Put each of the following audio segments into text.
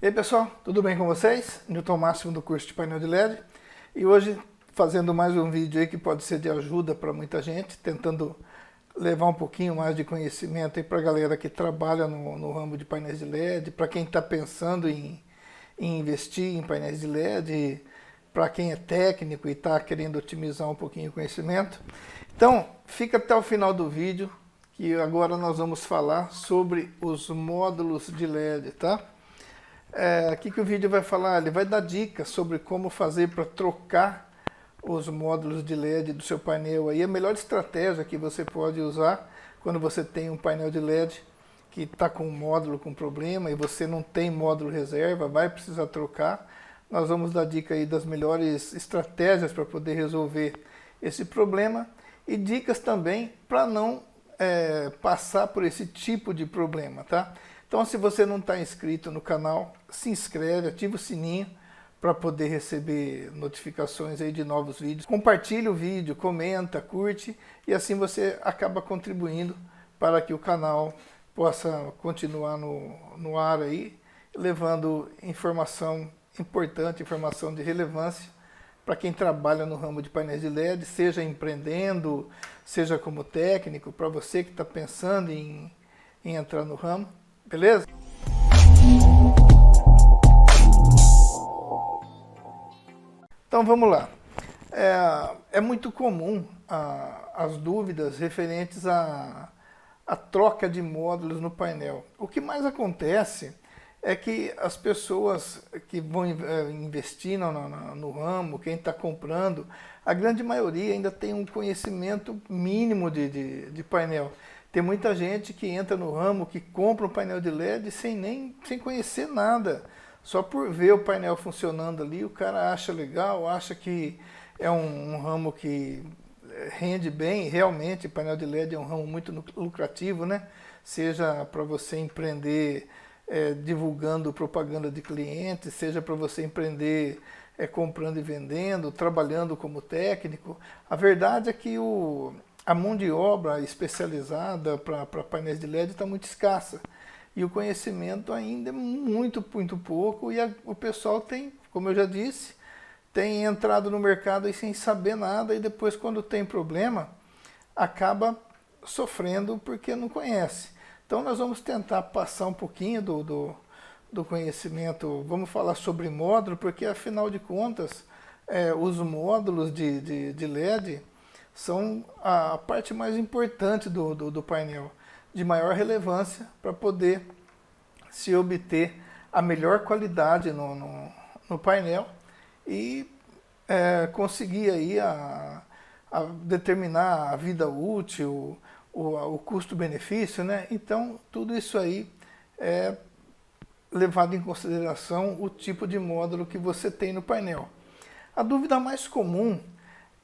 E aí pessoal, tudo bem com vocês? Newton Máximo do curso de painel de LED e hoje fazendo mais um vídeo aí que pode ser de ajuda para muita gente, tentando levar um pouquinho mais de conhecimento aí para a galera que trabalha no ramo de painéis de LED, para quem está pensando em investir em painéis de LED, para quem é técnico e está querendo otimizar um pouquinho o conhecimento. Então, fica até o final do vídeo, que agora nós vamos falar sobre os módulos de LED, tá? O que o vídeo vai falar? Ele vai dar dicas sobre como fazer para trocar os módulos de LED do seu painel. Aí a melhor estratégia que você pode usar quando você tem um painel de LED que está com um módulo com problema e você não tem módulo reserva, vai precisar trocar. Nós vamos dar dica aí das melhores estratégias para poder resolver esse problema e dicas também para não passar por esse tipo de problema, tá? Então, se você não está inscrito no canal, se inscreve, ativa o sininho para poder receber notificações aí de novos vídeos. Compartilhe o vídeo, comenta, curte e assim você acaba contribuindo para que o canal possa continuar no ar aí, levando informação importante, informação de relevância para quem trabalha no ramo de painéis de LED, seja empreendendo, seja como técnico, para você que está pensando em entrar no ramo. Beleza? Então vamos lá. É muito comum as dúvidas referentes à troca de módulos no painel. O que mais acontece é que as pessoas que vão investir no ramo, quem está comprando, a grande maioria ainda tem um conhecimento mínimo de painel. Tem muita gente que entra no ramo, que compra um painel de LED sem conhecer nada. Só por ver o painel funcionando ali, o cara acha legal, acha que é um ramo que rende bem. Realmente, painel de LED é um ramo muito lucrativo, né? Seja para você empreender divulgando propaganda de clientes, seja para você empreender comprando e vendendo, trabalhando como técnico. A verdade é que a mão de obra especializada para painéis de LED está muito escassa. E o conhecimento ainda é muito pouco e o pessoal tem, como eu já disse, tem entrado no mercado aí sem saber nada e depois quando tem problema acaba sofrendo porque não conhece. Então nós vamos tentar passar um pouquinho do conhecimento, vamos falar sobre módulo, porque afinal de contas os módulos de LED são a parte mais importante do painel, de maior relevância para poder se obter a melhor qualidade no painel e conseguir aí a determinar a vida útil, o custo-benefício, né? Então tudo isso aí é levado em consideração o tipo de módulo que você tem no painel. A dúvida mais comum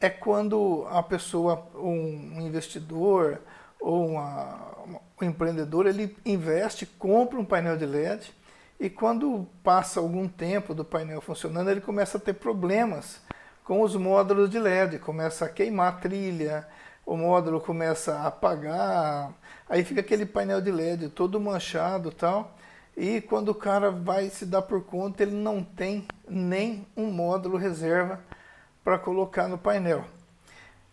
é quando a pessoa, um investidor ou um empreendedor, ele investe, compra um painel de LED e quando passa algum tempo do painel funcionando, ele começa a ter problemas com os módulos de LED, começa a queimar a trilha, o módulo começa a apagar, aí fica aquele painel de LED todo manchado e tal, e quando o cara vai se dar por conta, ele não tem nem um módulo reserva para colocar no painel.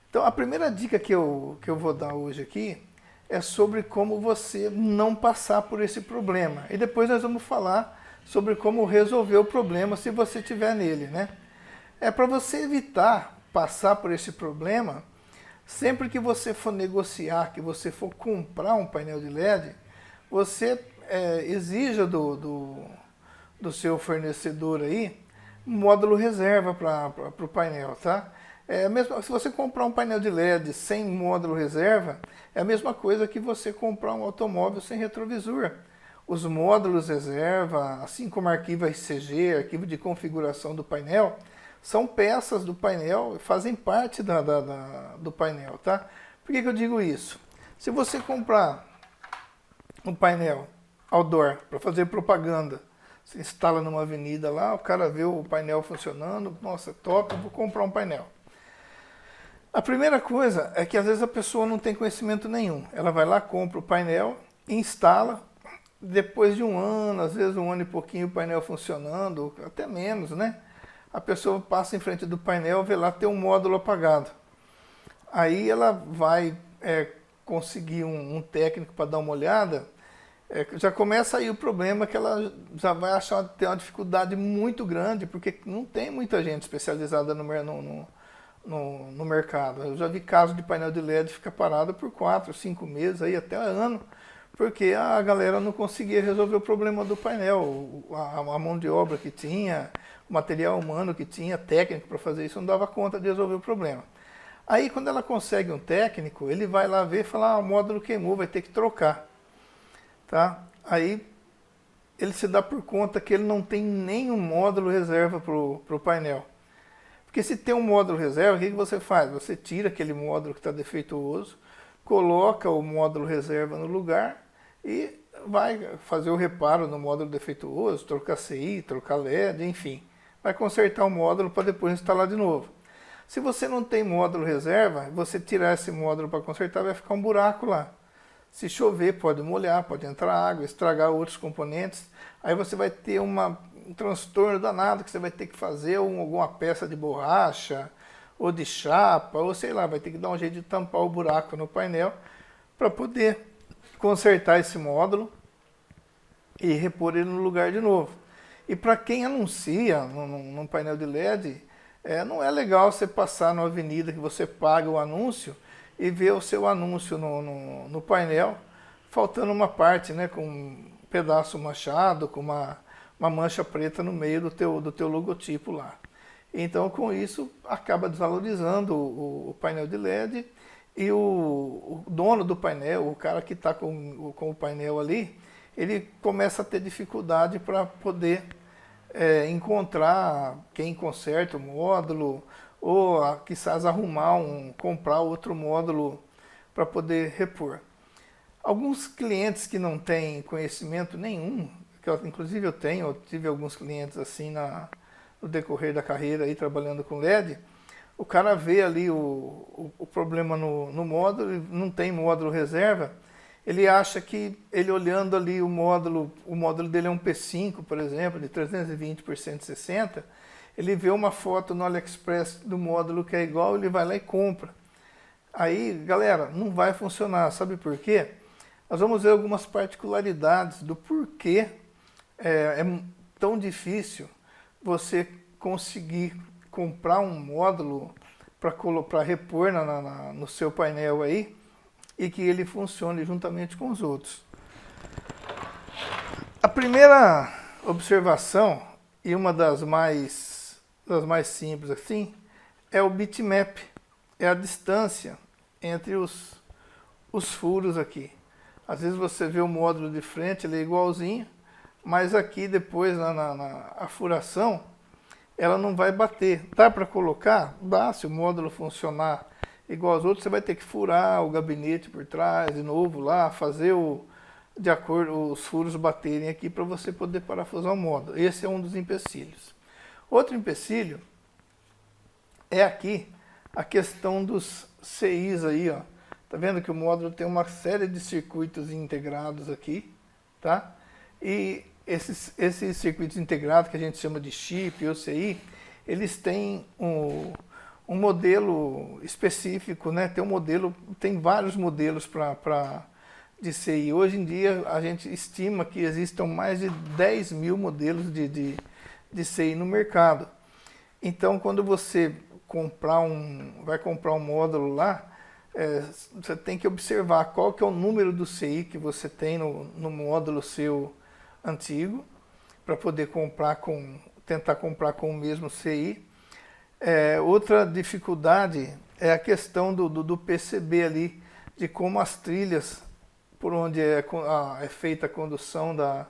Então a primeira dica que eu vou dar hoje aqui é sobre como você não passar por esse problema. E depois nós vamos falar sobre como resolver o problema se você tiver nele, né? Para você evitar passar por esse problema, sempre que você for negociar, que você for comprar um painel de LED, você exija do seu fornecedor aí módulo reserva para o painel, tá? Mesmo, se você comprar um painel de LED sem módulo reserva, é a mesma coisa que você comprar um automóvel sem retrovisor. Os módulos reserva, assim como arquivo RCG, arquivo de configuração do painel, são peças do painel, fazem parte do painel, tá? Por que eu digo isso? Se você comprar um painel outdoor para fazer propaganda, você instala numa avenida lá, o cara vê o painel funcionando, nossa, top, eu vou comprar um painel. A primeira coisa é que às vezes a pessoa não tem conhecimento nenhum. Ela vai lá, compra o painel, instala, depois de um ano, às vezes um ano e pouquinho o painel funcionando, até menos, né? A pessoa passa em frente do painel, vê lá tem um módulo apagado. Aí ela vai conseguir um técnico para dar uma olhada, já começa aí o problema que ela já vai achar ter uma dificuldade muito grande, porque não tem muita gente especializada no mercado. Eu já vi casos de painel de LED ficar parado por 4, 5 meses, aí até ano, porque a galera não conseguia resolver o problema do painel. A mão de obra que tinha, o material humano que tinha, técnico para fazer isso, não dava conta de resolver o problema. Aí quando ela consegue um técnico, ele vai lá ver e fala, o módulo queimou, vai ter que trocar. Tá? Aí ele se dá por conta que ele não tem nenhum módulo reserva para o painel. Porque se tem um módulo reserva, o que você faz? Você tira aquele módulo que está defeituoso, coloca o módulo reserva no lugar e vai fazer o reparo no módulo defeituoso, trocar CI, trocar LED, enfim. Vai consertar o módulo para depois instalar de novo. Se você não tem módulo reserva, você tirar esse módulo para consertar, vai ficar um buraco lá. Se chover, pode molhar, pode entrar água, estragar outros componentes. Aí você vai ter um transtorno danado, que você vai ter que fazer alguma peça de borracha, ou de chapa, ou sei lá, vai ter que dar um jeito de tampar o buraco no painel para poder consertar esse módulo e repor ele no lugar de novo. E para quem anuncia num painel de LED, não é legal você passar numa avenida que você paga o anúncio e ver o seu anúncio no painel, faltando uma parte, né, com um pedaço manchado, com uma mancha preta no meio do teu logotipo lá. Então, com isso, acaba desvalorizando o painel de LED e o dono do painel, o cara que está com o painel ali, ele começa a ter dificuldade para poder encontrar quem conserta o módulo ou quizás comprar outro módulo para poder repor. Alguns clientes que não têm conhecimento nenhum, que inclusive eu tive alguns clientes assim no decorrer da carreira aí trabalhando com LED, o cara vê ali o problema no módulo, não tem módulo reserva, ele acha que ele olhando ali o módulo dele é um P5, por exemplo, de 320 por 160, ele vê uma foto no AliExpress do módulo que é igual, ele vai lá e compra. Aí, galera, não vai funcionar, sabe por quê? Nós vamos ver algumas particularidades do porquê é tão difícil você conseguir comprar um módulo para repor no seu painel aí e que ele funcione juntamente com os outros. A primeira observação, e uma das mais simples assim, é o bitmap, é a distância entre os furos aqui. Às vezes você vê o módulo de frente, ele é igualzinho, mas aqui depois a furação, ela não vai bater. Dá para colocar? Dá, se o módulo funcionar igual aos outros, você vai ter que furar o gabinete por trás, de novo lá, fazer de acordo os furos baterem aqui para você poder parafusar o módulo. Esse é um dos empecilhos. Outro empecilho é aqui a questão dos CIs aí, ó. Tá vendo que o módulo tem uma série de circuitos integrados aqui, tá? E esses circuitos integrados, que a gente chama de chip ou CI, eles têm um modelo específico, né? Tem vários modelos de CI. Hoje em dia, a gente estima que existam mais de 10 mil modelos de CI no mercado. Então, quando você vai comprar um módulo lá, você tem que observar qual que é o número do CI que você tem no módulo seu antigo, para poder tentar comprar com o mesmo CI. Outra dificuldade é a questão do PCB ali, de como as trilhas por onde é feita a condução da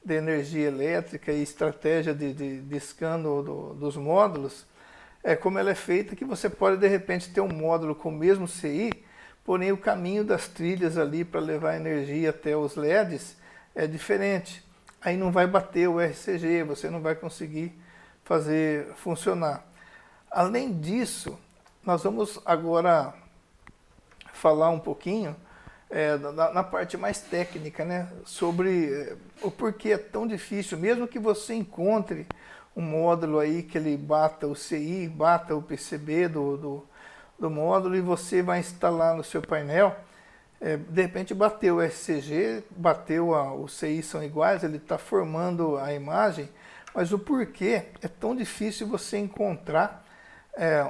energia elétrica e estratégia de escândalo dos módulos, como ela é feita, que você pode de repente ter um módulo com o mesmo CI, porém o caminho das trilhas ali para levar energia até os LEDs é diferente. Aí não vai bater o RCG, você não vai conseguir fazer funcionar. Além disso, nós vamos agora falar um pouquinho na parte mais técnica, né, sobre o porquê é tão difícil, mesmo que você encontre um módulo aí que ele bata o CI, bata o PCB do módulo e você vai instalar no seu painel, de repente bateu o SCG, bateu o CI são iguais, ele está formando a imagem, mas o porquê é tão difícil você encontrar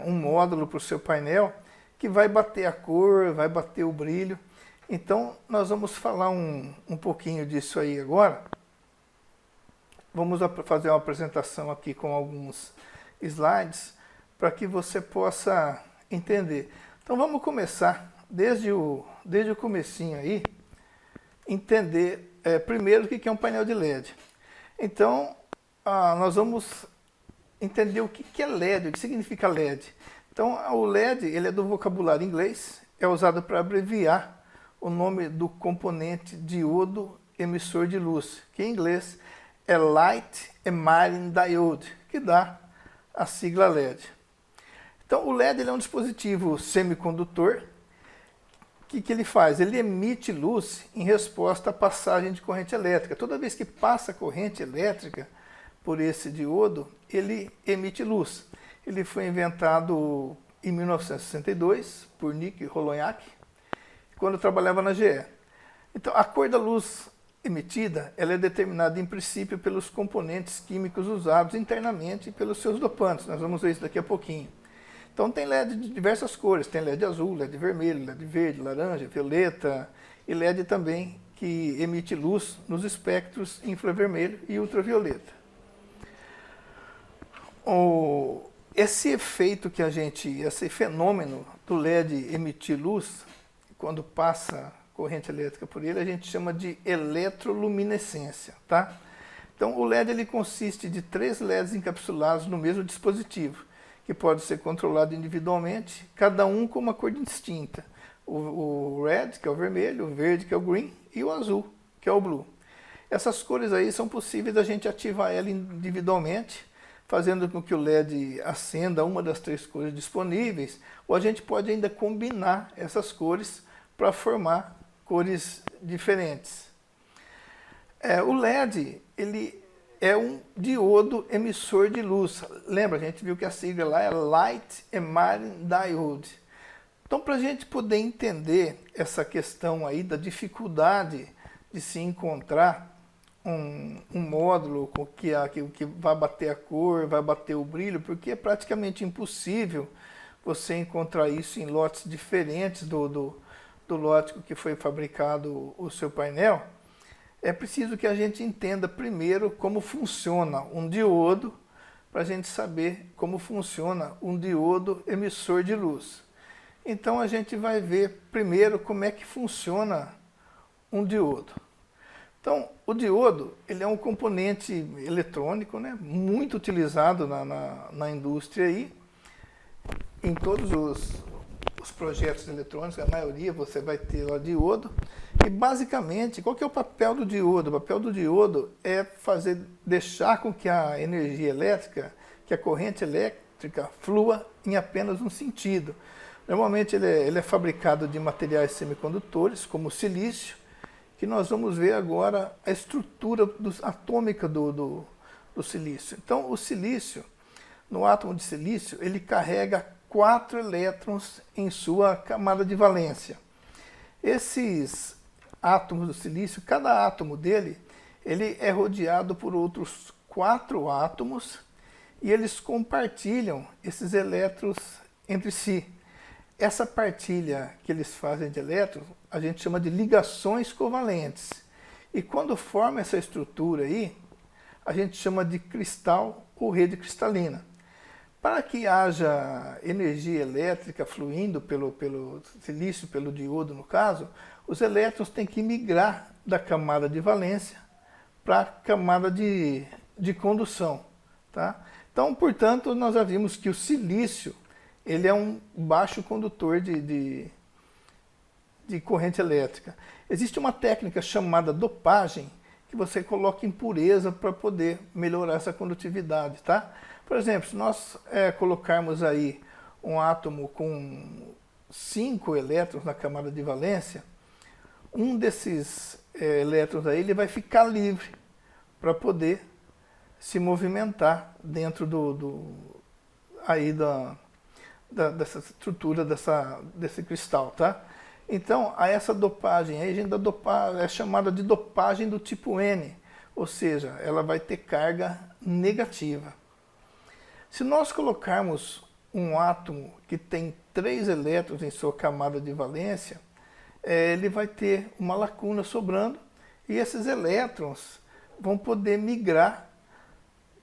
um módulo para o seu painel que vai bater a cor, vai bater o brilho. Então nós vamos falar um pouquinho disso aí agora. Vamos fazer uma apresentação aqui com alguns slides para que você possa entender. Então vamos começar desde o comecinho aí, entender primeiro o que é um painel de LED. Então nós vamos entender o que é LED, o que significa LED. Então o LED ele é do vocabulário inglês, é usado para abreviar o nome do componente diodo emissor de luz, que em inglês é Light Emitting Diode, que dá a sigla LED. Então o LED ele é um dispositivo semicondutor. O que ele faz? Ele emite luz em resposta à passagem de corrente elétrica. Toda vez que passa corrente elétrica por esse diodo, ele emite luz. Ele foi inventado em 1962 por Nick Holonyak, quando eu trabalhava na GE. Então, a cor da luz emitida ela é determinada, em princípio, pelos componentes químicos usados internamente e pelos seus dopantes. Nós vamos ver isso daqui a pouquinho. Então, tem LED de diversas cores. Tem LED azul, LED vermelho, LED verde, laranja, violeta e LED também que emite luz nos espectros infravermelho e ultravioleta. Esse efeito esse fenômeno do LED emitir luz, quando passa corrente elétrica por ele, a gente chama de eletroluminescência, tá? Então o LED ele consiste de 3 LEDs encapsulados no mesmo dispositivo, que pode ser controlado individualmente, cada um com uma cor distinta. O red, que é o vermelho, o verde, que é o green, e o azul, que é o blue. Essas cores aí são possíveis da gente ativar ela individualmente, fazendo com que o LED acenda uma das 3 cores disponíveis, ou a gente pode ainda combinar essas cores para formar cores diferentes. O LED ele é um diodo emissor de luz. Lembra, a gente viu que a sigla lá é Light Emitting Diode. Então, para a gente poder entender essa questão aí da dificuldade de se encontrar um módulo que vai bater a cor, vai bater o brilho, porque é praticamente impossível você encontrar isso em lotes diferentes do lote que foi fabricado o seu painel. É preciso que a gente entenda primeiro como funciona um diodo, para a gente saber como funciona um diodo emissor de luz. Então a gente vai ver primeiro como é que funciona um diodo. Então, o diodo ele é um componente eletrônico, né, muito utilizado na indústria aí, em todos os projetos eletrônicos, a maioria você vai ter lá diodo. E basicamente, qual que é o papel do diodo? O papel do diodo é deixar com que a energia elétrica, que a corrente elétrica flua em apenas um sentido. Normalmente ele é fabricado de materiais semicondutores, como o silício, que nós vamos ver agora a estrutura atômica do silício. Então, o silício, no átomo de silício, ele carrega 4 elétrons em sua camada de valência. Esses átomos do silício, cada átomo dele, ele é rodeado por outros 4 átomos e eles compartilham esses elétrons entre si. Essa partilha que eles fazem de elétrons, a gente chama de ligações covalentes. E quando forma essa estrutura aí, a gente chama de cristal ou rede cristalina. Para que haja energia elétrica fluindo pelo silício, pelo diodo no caso, os elétrons têm que migrar da camada de valência para a camada de condução. Tá? Então, portanto, nós já vimos que o silício ele é um baixo condutor de corrente elétrica. Existe uma técnica chamada dopagem, que você coloca impureza para poder melhorar essa condutividade. Tá? Por exemplo, se nós colocarmos aí um átomo com 5 elétrons na camada de valência, um desses elétrons aí, ele vai ficar livre para poder se movimentar dentro dessa estrutura desse cristal, tá? Então, a essa dopagem aí, é chamada de dopagem do tipo N, ou seja, ela vai ter carga negativa. Se nós colocarmos um átomo que tem 3 elétrons em sua camada de valência, ele vai ter uma lacuna sobrando e esses elétrons vão poder migrar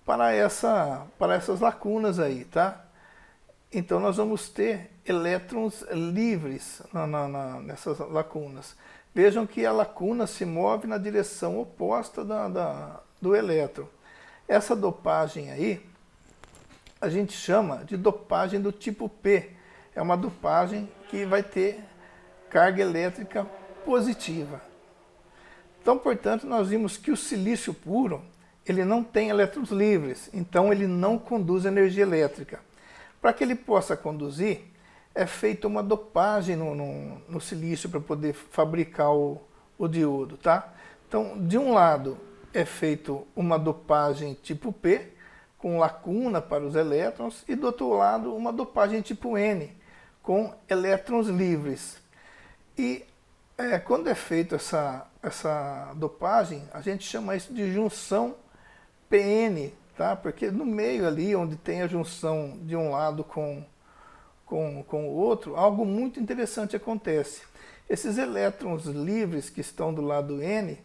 para essas lacunas aí, tá? Então nós vamos ter elétrons livres nessas lacunas. Vejam que a lacuna se move na direção oposta do elétron. Essa dopagem aí, a gente chama de dopagem do tipo P. É uma dopagem que vai ter carga elétrica positiva. Então, portanto, nós vimos que o silício puro, ele não tem elétrons livres, então ele não conduz energia elétrica. Para que ele possa conduzir, é feita uma dopagem no silício para poder fabricar o diodo, tá? Então, de um lado é feito uma dopagem tipo P, com lacuna para os elétrons, e do outro lado uma dopagem tipo N, com elétrons livres. E quando é feita essa dopagem, a gente chama isso de junção PN, tá? Porque no meio ali, onde tem a junção de um lado com o outro, algo muito interessante acontece. Esses elétrons livres que estão do lado N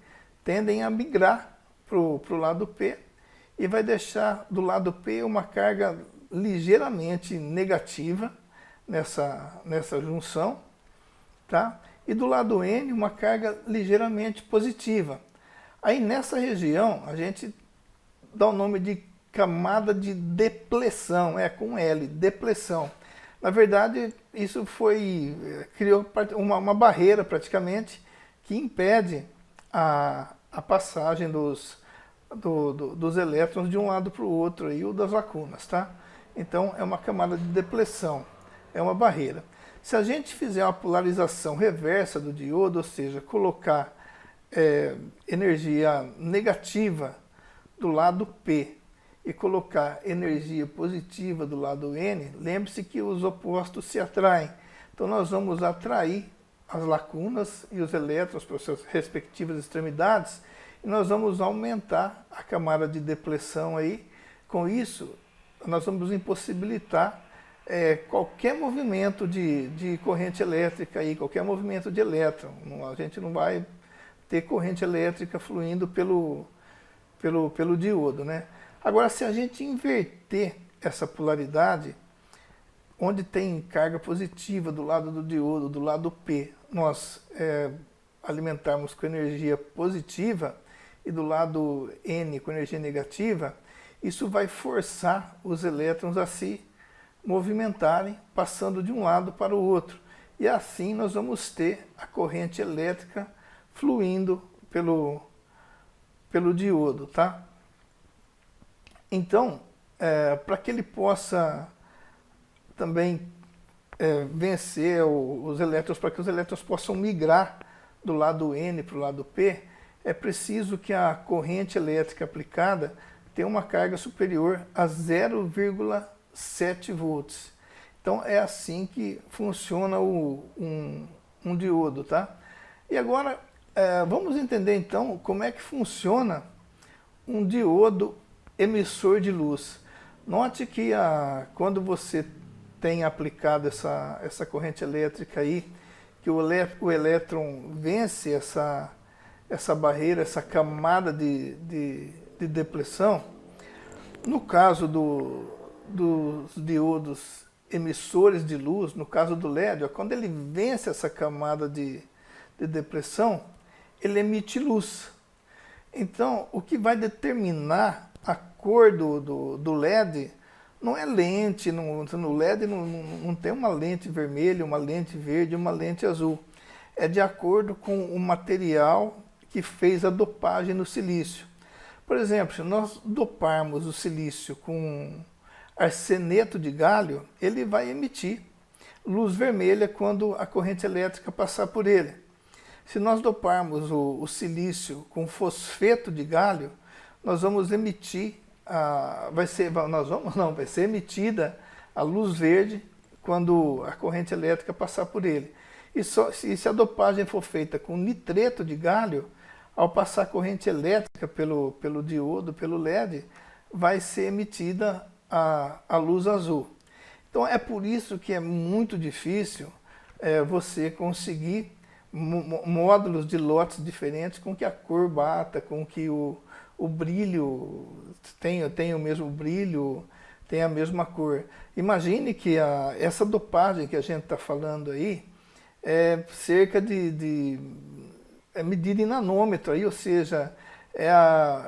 tendem a migrar para o lado P e vai deixar do lado P uma carga ligeiramente negativa nessa junção, tá? E do lado N uma carga ligeiramente positiva. Aí nessa região a gente dá o nome de camada de depleção, com L, depleção. Na verdade, isso criou uma barreira praticamente que impede a passagem dos elétrons de um lado para o outro, ou das lacunas, tá? Então é uma camada de depleção, é uma barreira. Se a gente fizer uma polarização reversa do diodo, ou seja, colocar energia negativa do lado P e colocar energia positiva do lado N, lembre-se que os opostos se atraem. Então nós vamos atrair as lacunas e os elétrons para suas respectivas extremidades e nós vamos aumentar a camada de depleção aí. Com isso, nós vamos impossibilitar qualquer movimento de corrente elétrica, aí, qualquer movimento de elétron. A gente não vai ter corrente elétrica fluindo pelo diodo, né? Agora, se a gente inverter essa polaridade, onde tem carga positiva do lado do diodo, do lado P, nós alimentarmos com energia positiva e do lado N com energia negativa, isso vai forçar os elétrons a se movimentarem, passando de um lado para o outro. E assim nós vamos ter a corrente elétrica fluindo pelo diodo, tá? Então, para que ele possa também vencer os elétrons, para que os elétrons possam migrar do lado N para o lado P, é preciso que a corrente elétrica aplicada tenha uma carga superior a 0,7 volts. Então é assim que funciona um diodo, tá? E agora vamos entender então como é que funciona um diodo emissor de luz. Note que quando você tem aplicado essa corrente elétrica aí, que o elétron vence essa barreira, essa camada de depleção, no caso dos diodos emissores de luz, no caso do LED, quando ele vence essa camada de depressão, ele emite luz. Então, o que vai determinar a cor do LED não é lente, no LED não tem uma lente vermelha, uma lente verde, uma lente azul. É de acordo com o material que fez a dopagem no silício. Por exemplo, se nós doparmos o silício com arseneto de galho, ele vai emitir luz vermelha quando a corrente elétrica passar por ele. Se nós doparmos o silício com fosfeto de galho, nós vamos emitir, vai ser emitida a luz verde quando a corrente elétrica passar por ele. E se a dopagem for feita com nitreto de galho, ao passar a corrente elétrica pelo diodo, pelo LED, vai ser emitida a luz azul. Então é por isso que é muito difícil você conseguir módulos de lotes diferentes com que a cor bata, com que o brilho tenha o mesmo brilho, tenha a mesma cor. Imagine que essa dopagem que a gente está falando aí é cerca é medida em nanômetro, aí, ou seja, é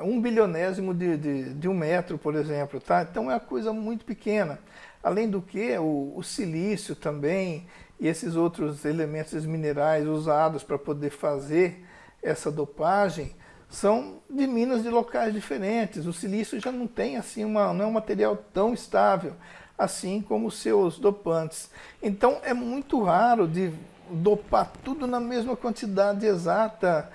1/1000º de um metro, por exemplo. Tá? Então é uma coisa muito pequena. Além do que, o silício também e esses outros elementos minerais usados para poder fazer essa dopagem são de minas de locais diferentes. O silício já não tem assim não é um material tão estável assim como os seus dopantes. Então é muito raro de dopar tudo na mesma quantidade exata.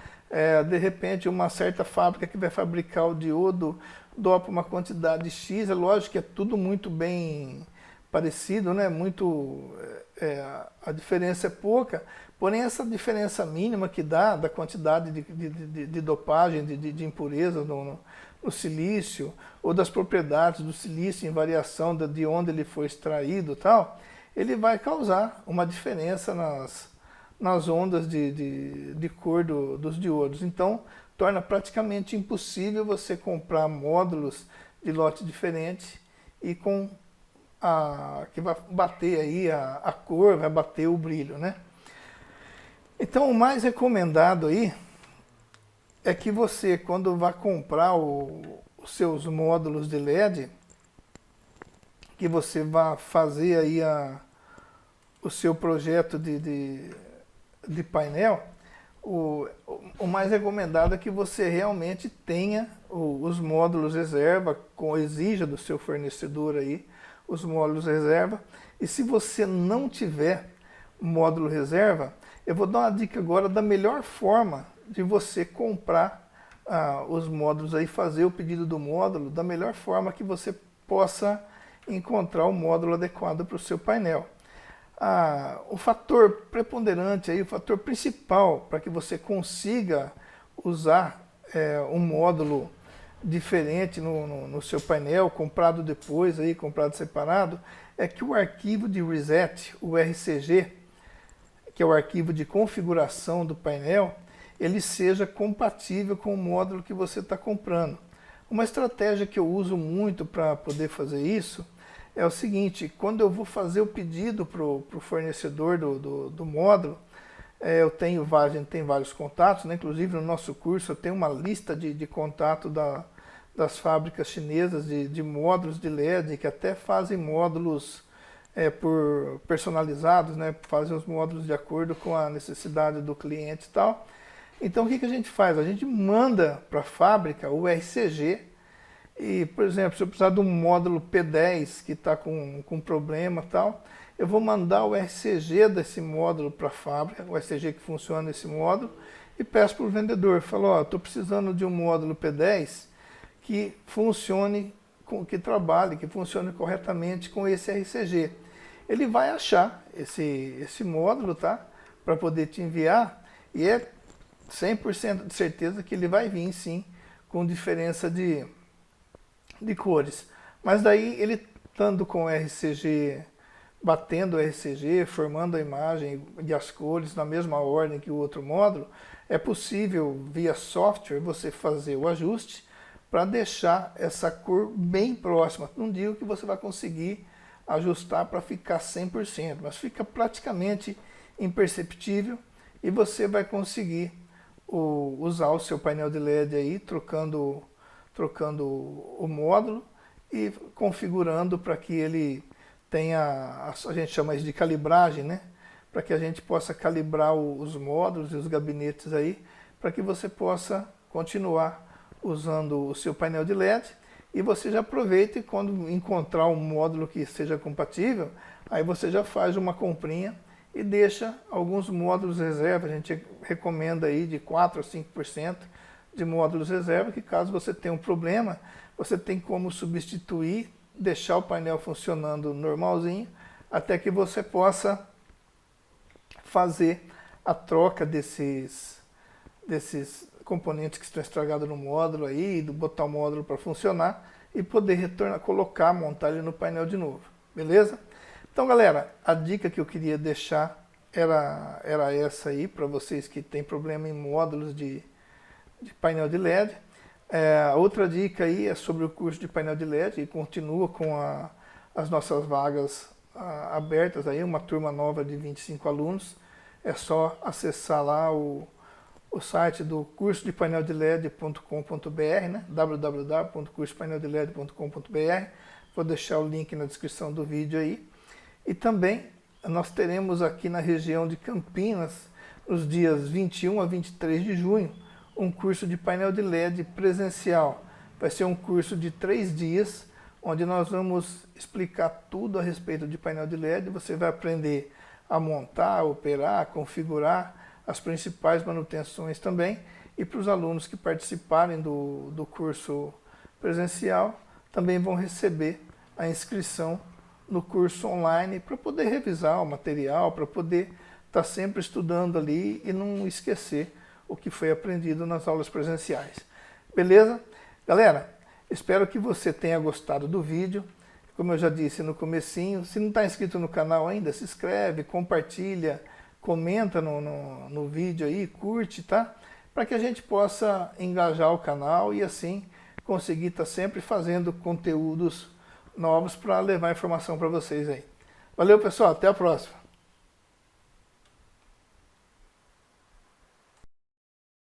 De repente uma certa fábrica que vai fabricar o diodo dopa uma quantidade X. É lógico que é tudo muito bem parecido, né? A diferença é pouca, porém essa diferença mínima que dá da quantidade de dopagem, de impureza no silício, ou das propriedades do silício em variação de onde ele foi extraído e tal, ele vai causar uma diferença nas ondas de cor dos diodos. Então, torna praticamente impossível você comprar módulos de lote diferente e que vai bater aí a cor, vai bater o brilho, né? Então, o mais recomendado aí é que você, quando vai comprar os seus módulos de LED, que você vai fazer aí o seu projeto de painel, o mais recomendado é que você realmente tenha os módulos reserva, exija do seu fornecedor aí os módulos reserva. E se você não tiver módulo reserva, eu vou dar uma dica agora da melhor forma de você comprar os módulos aí, fazer o pedido do módulo da melhor forma que você possa encontrar o módulo adequado para o seu painel. O fator preponderante aí, o fator principal para que você consiga usar um módulo diferente no seu painel, comprado depois, aí, comprado separado, é que o arquivo de reset, o RCG, que é o arquivo de configuração do painel, ele seja compatível com o módulo que você está comprando. Uma estratégia que eu uso muito para poder fazer isso é o seguinte: quando eu vou fazer o pedido para o fornecedor do módulo, eu tenho vários contatos, né? Inclusive no nosso curso eu tenho uma lista de contato das fábricas chinesas de módulos de LED, que até fazem módulos personalizados, né? Fazem os módulos de acordo com a necessidade do cliente e tal. Então o que a gente faz? A gente manda para a fábrica o RCG e, por exemplo, se eu precisar de um módulo P10 que está com problema e tal, eu vou mandar o RCG desse módulo para a fábrica, o RCG que funciona nesse módulo, e peço para o vendedor, falo, estou precisando de um módulo P10 que funcione, que trabalhe, que funcione corretamente com esse RCG. Ele vai achar esse módulo, tá? Para poder te enviar, e é 100% de certeza que ele vai vir sim com diferença de cores. Mas daí ele estando com o RCG, batendo o RCG, formando a imagem e as cores na mesma ordem que o outro módulo, é possível via software você fazer o ajuste para deixar essa cor bem próxima. Não digo que você vai conseguir ajustar para ficar 100%, mas fica praticamente imperceptível e você vai conseguir usar o seu painel de LED aí, trocando o módulo e configurando para que ele tenha, a gente chama isso de calibragem, né? Para que a gente possa calibrar os módulos e os gabinetes aí, para que você possa continuar usando o seu painel de LED, e você já aproveita e quando encontrar um módulo que seja compatível, aí você já faz uma comprinha e deixa alguns módulos reserva. A gente recomenda aí de 4 a 5% de módulos reserva, que caso você tenha um problema, você tem como substituir, deixar o painel funcionando normalzinho, até que você possa fazer a troca desses componentes que estão estragados no módulo aí, botar o módulo para funcionar e poder retornar, colocar, montar ele no painel de novo, beleza? Então, galera, a dica que eu queria deixar era essa aí, para vocês que têm problema em módulos de painel de LED. A outra dica aí é sobre o curso de painel de LED, e continua com as nossas vagas abertas aí, uma turma nova de 25 alunos. É só acessar lá o site do curso de painel de LED.com.br, né? www.cursopaineldeled.com.br. Vou deixar o link na descrição do vídeo aí. E também nós teremos aqui na região de Campinas, nos dias 21 a 23 de junho, um curso de painel de LED presencial. Vai ser um curso de 3 dias, onde nós vamos explicar tudo a respeito de painel de LED. Você vai aprender a montar, operar, configurar, as principais manutenções também. E para os alunos que participarem do curso presencial, também vão receber a inscrição no curso online para poder revisar o material, para poder estar sempre estudando ali e não esquecer o que foi aprendido nas aulas presenciais. Beleza? Galera, espero que você tenha gostado do vídeo. Como eu já disse no comecinho, se não está inscrito no canal ainda, se inscreve, compartilha, comenta no vídeo aí, curte, tá? Para que a gente possa engajar o canal e assim conseguir estar sempre fazendo conteúdos novos para levar informação para vocês aí. Valeu, pessoal, até a próxima!